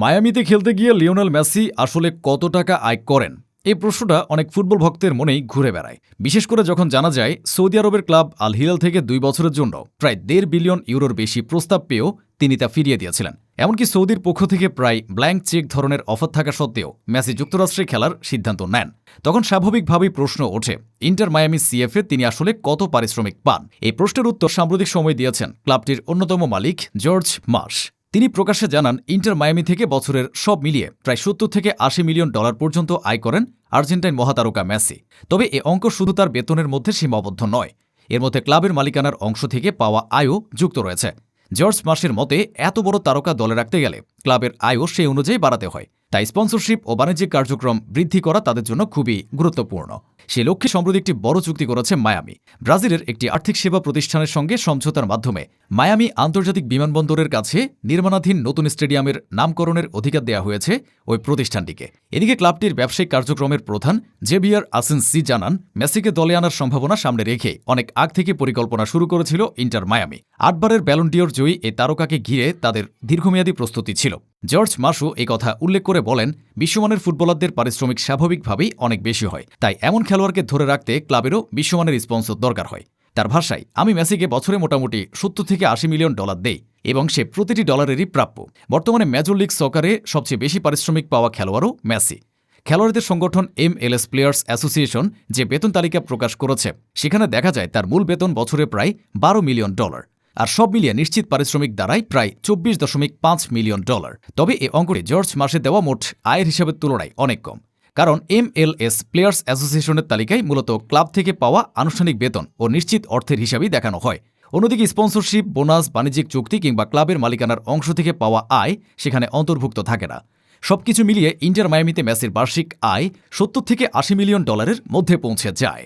মায়ামিতে খেলতে গিয়ে Lionel Messi আসলে কত টাকা আয় করেন এই প্রশ্নটা অনেক ফুটবল ভক্তের মনেই ঘুরে বেড়ায়। বিশেষ করে যখন জানা যায় সৌদি আরবের ক্লাব আল হিলাল থেকে 2 বছরের জন্য প্রায় 1.5 বিলিয়ন ইউরোর বেশি প্রস্তাব পেয়েও তিনি তা ফিরিয়ে দিয়েছিলেন। এমনকি সৌদির পক্ষ থেকে প্রায় ব্ল্যাঙ্ক চেক ধরনের অফার থাকা সত্ত্বেও মেসি যুক্তরাষ্ট্রে খেলার সিদ্ধান্ত নেন। তখন স্বাভাবিকভাবেই প্রশ্ন ওঠে, ইন্টার মায়ামি সিএফে তিনি আসলে কত পারিশ্রমিক পান? এই প্রশ্নের উত্তর সাম্প্রতিক সময় দিয়েছেন ক্লাবটির অন্যতম মালিক জর্জ মার্শ। তিনি প্রকাশ্যে জানান, ইন্টার মায়ামি থেকে বছরের সব মিলিয়ে প্রায় 70 থেকে 80 মিলিয়ন ডলার পর্যন্ত আয় করেন আর্জেন্টাইন মহাতারকা মেসি। তবে এ অঙ্ক শুধু তার বেতনের মধ্যে সীমাবদ্ধ নয়, এর মধ্যে ক্লাবের মালিকানার অংশ থেকে পাওয়া আয়ও যুক্ত রয়েছে। জর্জ মার্শের মতে, এত বড় তারকা দলে রাখতে গেলে ক্লাবের আয়ও সেই অনুযায়ী বাড়াতে হয়। তাই স্পন্সরশিপ ও বাণিজ্যিক কার্যক্রম বৃদ্ধি করা তাদের জন্য খুবই গুরুত্বপূর্ণ। সে লক্ষ্যে সম্প্রতি একটি বড় চুক্তি করেছে মায়ামি। ব্রাজিলের একটি আর্থিক সেবা প্রতিষ্ঠানের সঙ্গে সমঝোতার মাধ্যমে মায়ামি আন্তর্জাতিক বিমানবন্দরের কাছে নির্মাণাধীন নতুন স্টেডিয়ামের নামকরণের অধিকার দেওয়া হয়েছে ওই প্রতিষ্ঠানটিকে। এদিকে ক্লাবটির ব্যবসায়িক কার্যক্রমের প্রধান জেভিয়ার আসেনসি জানান, মেসিকে দলে আনার সম্ভাবনা সামনে রেখে অনেক আগ থেকে পরিকল্পনা শুরু করেছিল ইন্টার মায়ামি। 8 বারের ব্যালন ডিওর জয়ী এই তারকাকে ঘিরে তাদের দীর্ঘমেয়াদী প্রস্তুতি ছিল। জর্জ মার্শও এই কথা উল্লেখ করে বলেন, বিশ্বমানের ফুটবলারদের পারিশ্রমিক স্বাভাবিকভাবেই অনেক বেশি হয়, তাই এমন খেলোয়াড়কে ধরে রাখতে ক্লাবেরও বিশ্বমানের স্পন্সর দরকার হয়। তার ভাষায়, আমি মেসিকে বছরে মোটামুটি 70 থেকে 80 মিলিয়ন ডলার দেই এবং সে প্রতিটি ডলারেরই প্রাপ্য। বর্তমানে মেজর লিগ সকারে সবচেয়ে বেশি পারিশ্রমিক পাওয়া খেলোয়াড়ও মেসি। খেলোয়াড়দের সংগঠন MLS প্লেয়ার্স অ্যাসোসিয়েশন যে বেতন তালিকা প্রকাশ করেছে, সেখানে দেখা যায় তার মূল বেতন বছরে প্রায় 12 মিলিয়ন ডলার, আর সব মিলিয়ে নিশ্চিত পারিশ্রমিক দাঁড়ায় প্রায় 24.5 মিলিয়ন ডলার। তবে এই অঙ্কটি জর্জ মার্শে দেওয়া মোট আয়ের হিসাবের তুলনায় অনেক কম, কারণ MLS প্লেয়ার্স অ্যাসোসিয়েশনের তালিকায় মূলত ক্লাব থেকে পাওয়া আনুষ্ঠানিক বেতন ও নিশ্চিত অর্থের হিসাবেই দেখানো হয়। অন্যদিকে স্পন্সরশিপ, বোনাস, বাণিজ্যিক চুক্তি কিংবা ক্লাবের মালিকানার অংশ থেকে পাওয়া আয় সেখানে অন্তর্ভুক্ত থাকে না। সবকিছু মিলিয়ে ইন্টার মায়ামিতে মেসির বার্ষিক আয় 70 থেকে 80 মিলিয়ন ডলারের মধ্যে পৌঁছে যায়।